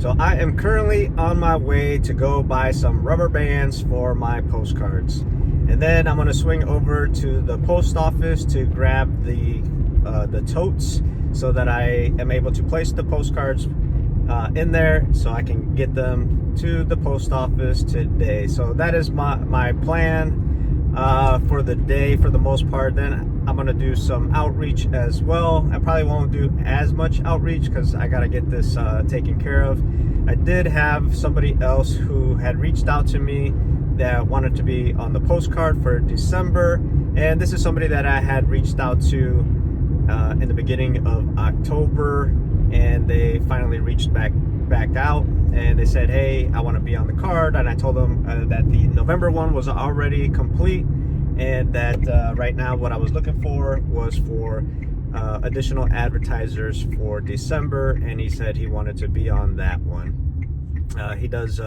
So I am currently on my way to go buy some rubber bands for my postcards. And then I'm gonna swing over to the post office to grab the totes so that I am able to place the postcards in there so I can get them to the post office today. So that is my plan for the day for the most part. Then I'm gonna do some outreach as well. I probably won't do as much outreach because I gotta get this taken care of. I did have somebody else who had reached out to me that wanted to be on the postcard for December, and this is somebody that I had reached out to in the beginning of October, and they finally reached back out, and they said, hey, I want to be on the card. And I told them that the November one was already complete, and that right now what I was looking for was for additional advertisers for December, and he said he wanted to be on that one. He does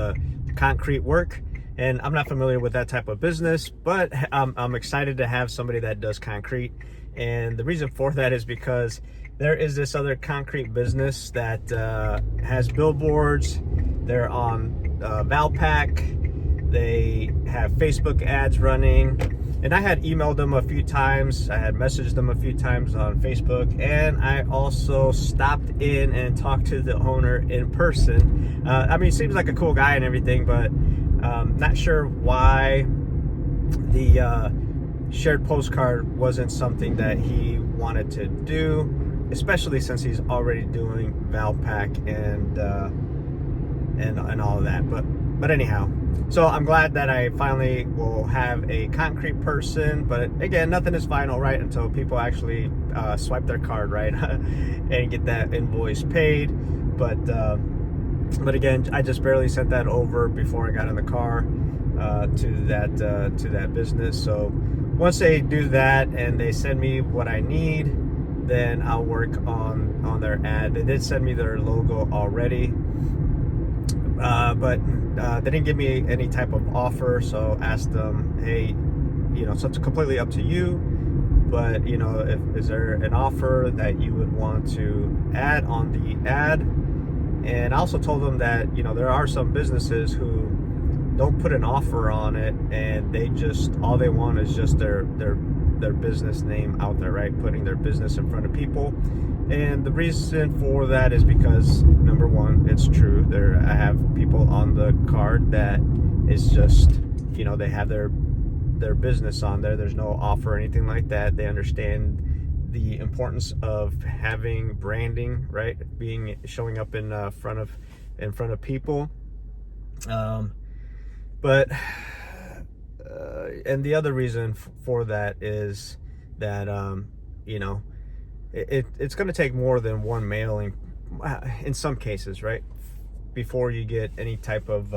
concrete work, and I'm not familiar with that type of business, but I'm excited to have somebody that does concrete. And the reason for that is because there is this other concrete business that has billboards. They're on Valpak. They have Facebook ads running. And I had emailed them a few times. I had messaged them a few times on Facebook. And I also stopped in and talked to the owner in person. I mean, he seems like a cool guy and everything, but not sure why the shared postcard wasn't something that he wanted to do, especially since he's already doing Valpak and all of that. But anyhow, so I'm glad that I finally will have a concrete person. But again, nothing is final, right, until people actually swipe their card, right, and get that invoice paid. But again, I just barely sent that over before I got in the car to that business. So once they do that and they send me what I need, then I'll work on their ad. They did send me their logo already, but they didn't give me any type of offer. So asked them, hey, so it's completely up to you, but is there an offer that you would want to add on the ad? And I also told them that there are some businesses who don't put an offer on it, and they just, all they want is just their business name out there, right? Putting their business in front of people. And the reason for that is because, number one, it's true. I have people on the card that is just, they have their business on there. There's no offer or anything like that. They understand the importance of having branding, right? Showing up in front of people. But and the other reason for that is that it's going to take more than one mailing in some cases, right, before you get any type of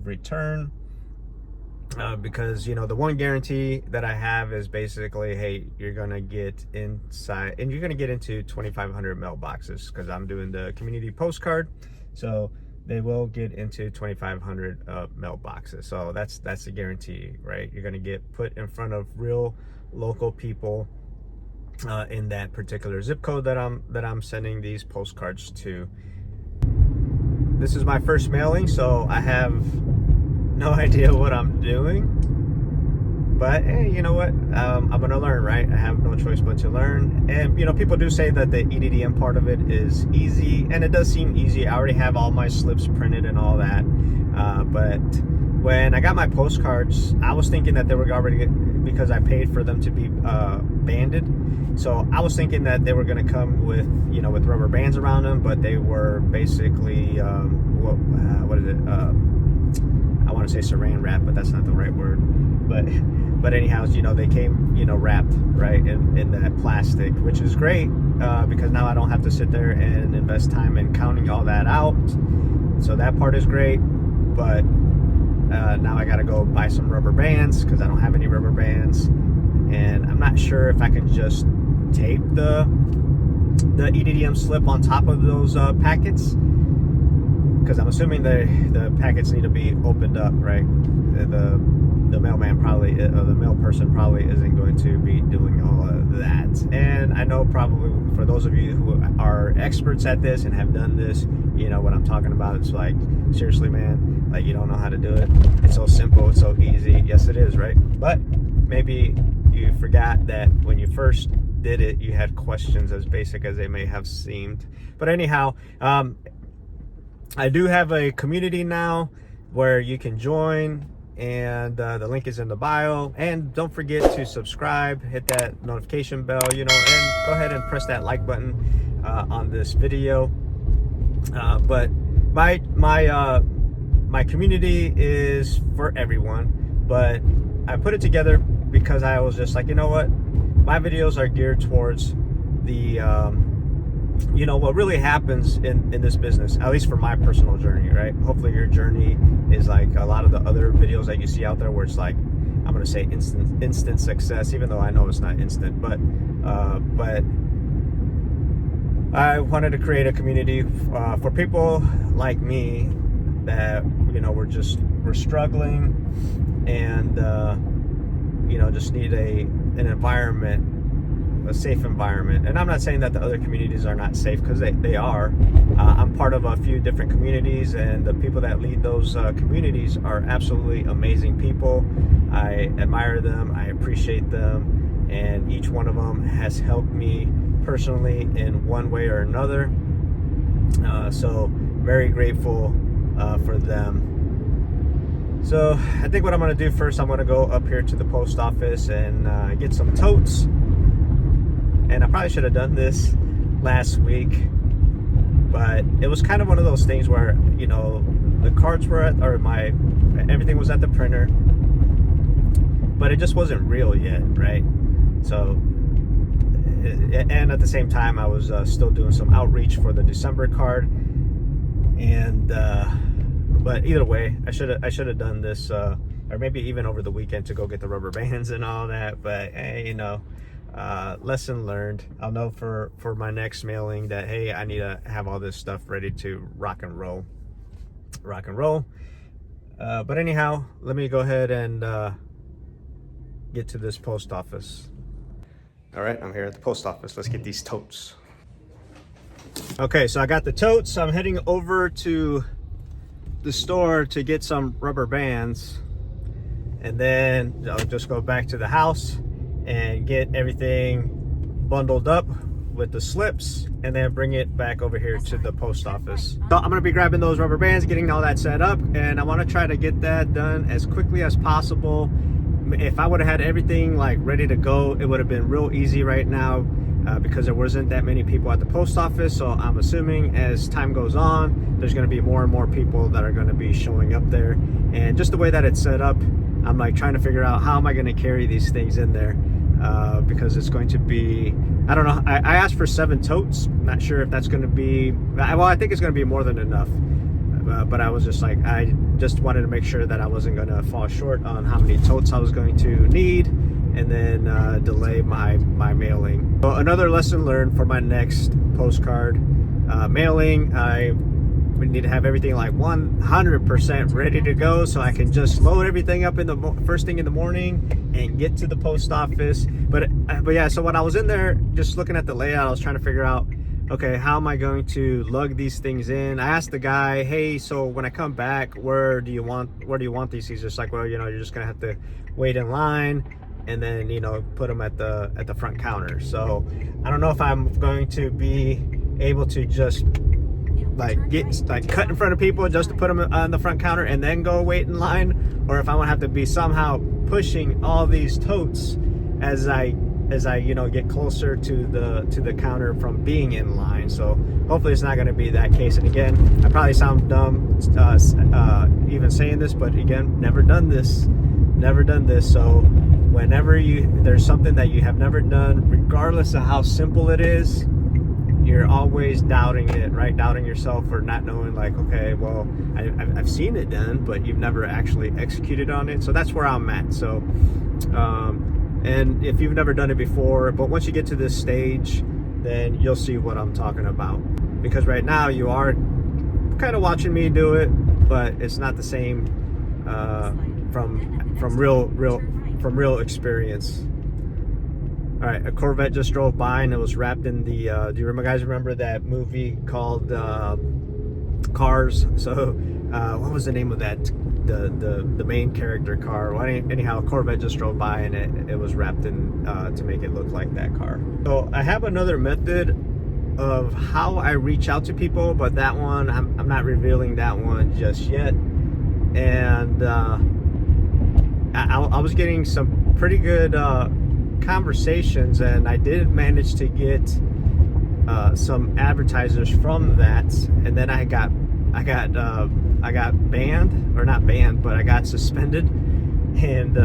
return, because the one guarantee that I have is basically, hey, you're going to get inside and you're going to get into 2,500 mailboxes, because I'm doing the community postcard, so they will get into 2,500 mailboxes. So that's a guarantee, right? You're going to get put in front of real local people in that particular zip code that I'm sending these postcards to. This is my first mailing, so I have no idea what I'm doing. But hey, you know what? I'm gonna learn, right? I have no choice but to learn. And people do say that the EDDM part of it is easy, and it does seem easy. I already have all my slips printed and all that. But when I got my postcards, I was thinking that they were already, because I paid for them to be banded. So I was thinking that they were gonna come with with rubber bands around them, but they were basically what is it? I want to say saran wrap, but that's not the right word. But anyhow, they came wrapped right in that plastic, which is great because now I don't have to sit there and invest time in counting all that out. So that part is great. But now I gotta go buy some rubber bands because I don't have any rubber bands, and I'm not sure if I can just tape the EDDM slip on top of those packets, because I'm assuming the packets need to be opened up, right? the mailman probably, or the mail person probably isn't going to be doing all of that. And I know probably for those of you who are experts at this and have done this, you know what I'm talking about. It's like, seriously, man, like, you don't know how to do it. It's so simple, it's so easy. Yes, it is, right? But maybe you forgot that when you first did it, you had questions as basic as they may have seemed. But anyhow, I do have a community now where you can join, and the link is in the bio. And don't forget to subscribe, hit that notification bell, you know, and go ahead and press that like button on this video. But my community is for everyone, but I put it together because I was just like, you know what, my videos are geared towards the you know, what really happens in this business, at least for my personal journey, right? Hopefully your journey is like a lot of the other videos that you see out there where it's like, I'm gonna say instant success, even though I know it's not instant. But I wanted to create a community for people like me that, you know, we're struggling, and you know, just need an environment, a safe environment. And I'm not saying that the other communities are not safe, because they are. I'm part of a few different communities, and the people that lead those communities are absolutely amazing people. I admire them, I appreciate them, and each one of them has helped me personally in one way or another. So very grateful for them. So I think what I'm going to do first, I'm going to go up here to the post office and get some totes. And I probably should have done this last week, but it was kind of one of those things where, you know, the cards were at, or everything was at the printer, but it just wasn't real yet, right? So, and at the same time, I was still doing some outreach for the December card, and but either way, I should have done this, or maybe even over the weekend, to go get the rubber bands and all that. But hey, you know, lesson learned. I'll know for my next mailing that, hey, I need to have all this stuff ready to rock and roll. But anyhow, let me go ahead and get to this post office. All right, I'm here at the post office. Let's get these totes. Okay, so I got the totes. I'm heading over to the store to get some rubber bands, and then I'll just go back to the house and get everything bundled up with the slips, and then bring it back over here to the post office. So I'm gonna be grabbing those rubber bands, getting all that set up, and I want to try to get that done as quickly as possible. If I would have had everything like ready to go, it would have been real easy right now, because there wasn't that many people at the post office. So I'm assuming as time goes on, there's going to be more and more people that are going to be showing up there. And just the way that it's set up, I'm like trying to figure out how am I going to carry these things in there, because it's going to be, I don't know, I asked for 7 totes. Not sure if that's going to be, well, I think it's going to be more than enough. But I was just like, I just wanted to make sure that I wasn't going to fall short on how many totes I was going to need, and then delay my mailing. So another lesson learned for my next postcard mailing, I need to have everything like 100% ready to go, so I can just load everything up in the first thing in the morning and get to the post office. But yeah, so when I was in there just looking at the layout, I was trying to figure out, okay, how am I going to lug these things in? I asked the guy, hey, so when I come back, where do you want these? He's just like, well, you know, you're just gonna have to wait in line, and then, you know, put them at the front counter. So I don't know if I'm going to be able to just like cut in front of people just to put them on the front counter and then go wait in line, or if I'm gonna have to be somehow pushing all these totes as I you know, get closer to the counter from being in line. So hopefully it's not going to be that case. And again, I probably sound dumb even saying this, but again, never done this. So whenever there's something that you have never done, regardless of how simple it is, you're always doubting it, right? Doubting yourself for not knowing, like, okay, well, I've seen it done, but you've never actually executed on it. So that's where I'm at. So and if you've never done it before, but once you get to this stage, then you'll see what I'm talking about. Because right now you are kind of watching me do it, but it's not the same from real experience. All right, a Corvette just drove by and it was wrapped in the do you remember that movie called Cars? So what was the name of that, the main character car? Well, anyhow, a Corvette just drove by and it was wrapped in to make it look like that car. So I have another method of how I reach out to people, but that one I'm not revealing that one just yet. And I was getting some pretty good conversations, and I did manage to get some advertisers from that, and then I got banned, or not banned, but I got suspended, and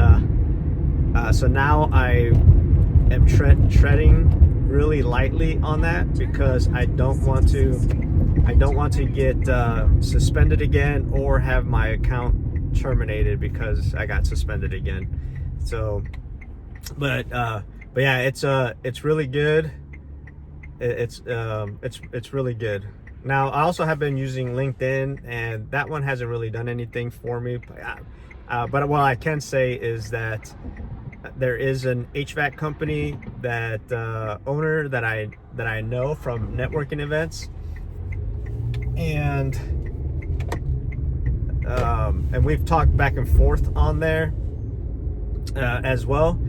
so now I am treading really lightly on that, because I don't want to get suspended again or have my account terminated because I got suspended again. So but yeah, it's really good. It's really good. Now I also have been using LinkedIn, and that one hasn't really done anything for me, but what I can say is that there is an HVAC company that owner that I know from networking events, and we've talked back and forth on there as well.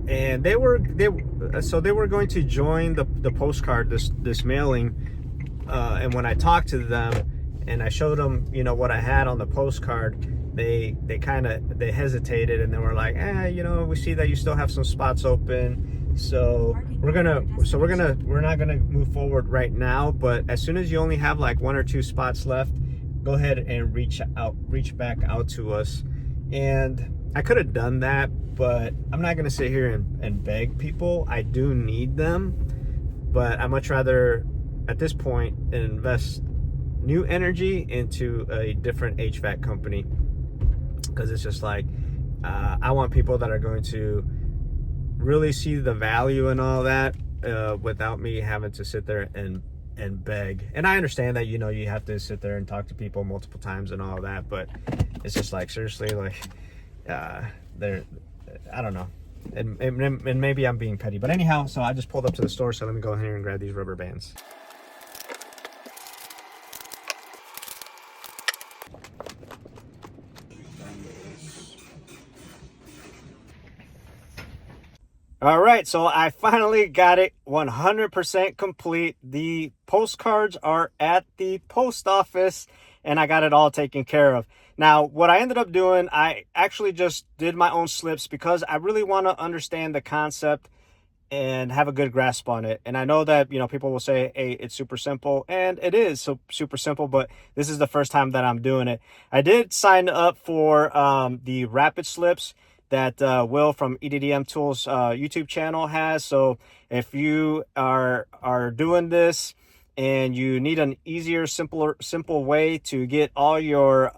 And they were going to join the postcard, this mailing, and when I talked to them and I showed them, you know, what I had on the postcard, they hesitated, and they were like, you know, we see that you still have some spots open, so we're not gonna move forward right now, but as soon as you only have like 1 or 2 spots left, go ahead and reach back out to us. And I could have done that, but I'm not gonna sit here and beg people. I do need them, but I'd much rather at this point invest new energy into a different HVAC company, because it's just like I want people that are going to really see the value and all that without me having to sit there and beg. And I understand that, you know, you have to sit there and talk to people multiple times and all that, but it's just like, seriously, like they're, I don't know, and maybe I'm being petty, but anyhow, so I just pulled up to the store, so let me go here and grab these rubber bands. All right, so I finally got it 100% complete. The postcards are at the post office, and I got it all taken care of. Now, what I ended up doing, I actually just did my own slips, because I really want to understand the concept and have a good grasp on it. And I know that, you know, people will say, hey, it's super simple, and it is so super simple, but this is the first time that I'm doing it. I did sign up for the rapid slips that Will from EDDM Tools YouTube channel has. So if you are doing this and you need an easier, simple way to get all your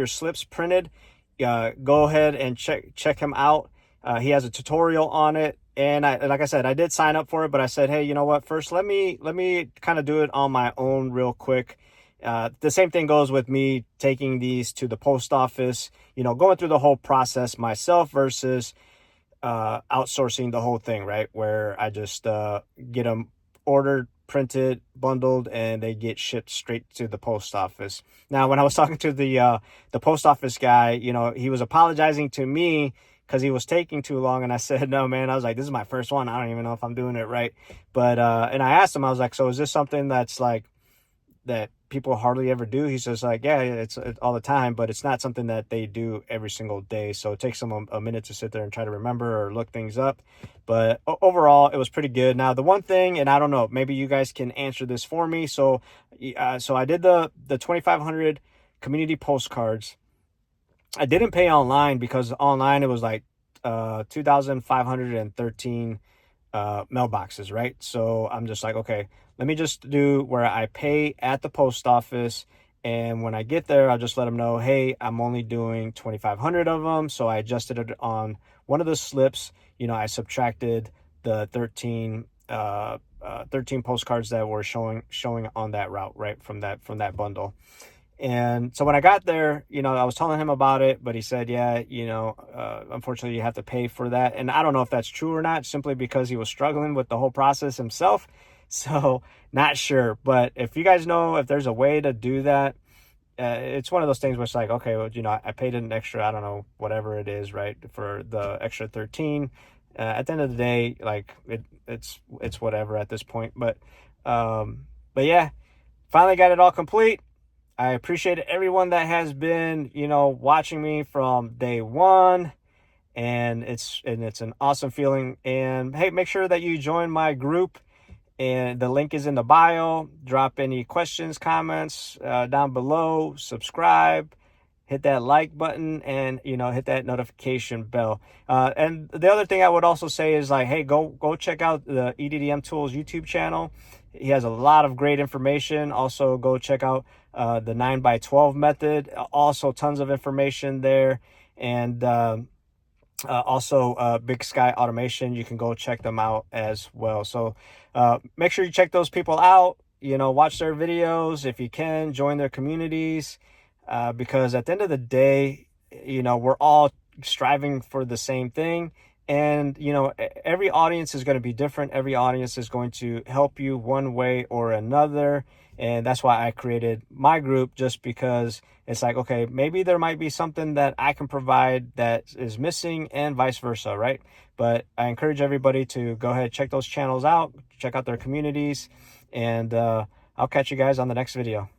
slips printed, go ahead and check him out. He has a tutorial on it, and like I said, I did sign up for it, but I said, hey, you know what? First, let me kind of do it on my own real quick. The same thing goes with me taking these to the post office, you know, going through the whole process myself versus outsourcing the whole thing, right? Where I just get them ordered, printed, bundled, and they get shipped straight to the post office. Now, when I was talking to the post office guy, you know, he was apologizing to me because he was taking too long, and I said, no, man, I was like, this is my first one. I don't even know if I'm doing it right. But and I asked him, I was like, so is this something that's like that people hardly ever do? He says, like, yeah, it's all the time, but it's not something that they do every single day, so it takes them a minute to sit there and try to remember or look things up. But overall, it was pretty good. Now, the one thing, and I don't know, maybe you guys can answer this for me, so I did the 2,500 community postcards. I didn't pay online, because online it was like 2,513 mailboxes, right? So I'm just like, okay, let me just do where I pay at the post office, and when I get there, I'll just let them know, hey, I'm only doing 2,500 of them. So I adjusted it on one of the slips. You know, I subtracted the 13 postcards that were showing on that route, right, from that bundle. And so when I got there, I was telling him about it, but he said, yeah, unfortunately you have to pay for that. And I don't know if that's true or not, simply because he was struggling with the whole process himself. So not sure, but if you guys know if there's a way to do that, it's one of those things where it's like, okay, well, I paid an extra, I don't know, whatever it is, right, for the extra 13. At the end of the day, like it's whatever at this point. But yeah, finally got it all complete. I appreciate everyone that has been, watching me from day one, and it's an awesome feeling. And hey, make sure that you join my group, and the link is in the bio. Drop any questions, comments down below. Subscribe, hit that like button, and hit that notification bell. And the other thing I would also say is, like, hey, go check out the EDDM Tools YouTube channel. He has a lot of great information. Also, go check out the 9x12 method. Also, tons of information there. And also Big Sky Automation. You can go check them out as well. So make sure you check those people out. Watch their videos if you can. Join their communities, because at the end of the day, we're all striving for the same thing. And every audience is going to be different. Every audience is going to help you one way or another. And that's why I created my group, just because it's like, okay, maybe there might be something that I can provide that is missing, and vice versa, right? But I encourage everybody to go ahead, check those channels out, check out their communities, and I'll catch you guys on the next video.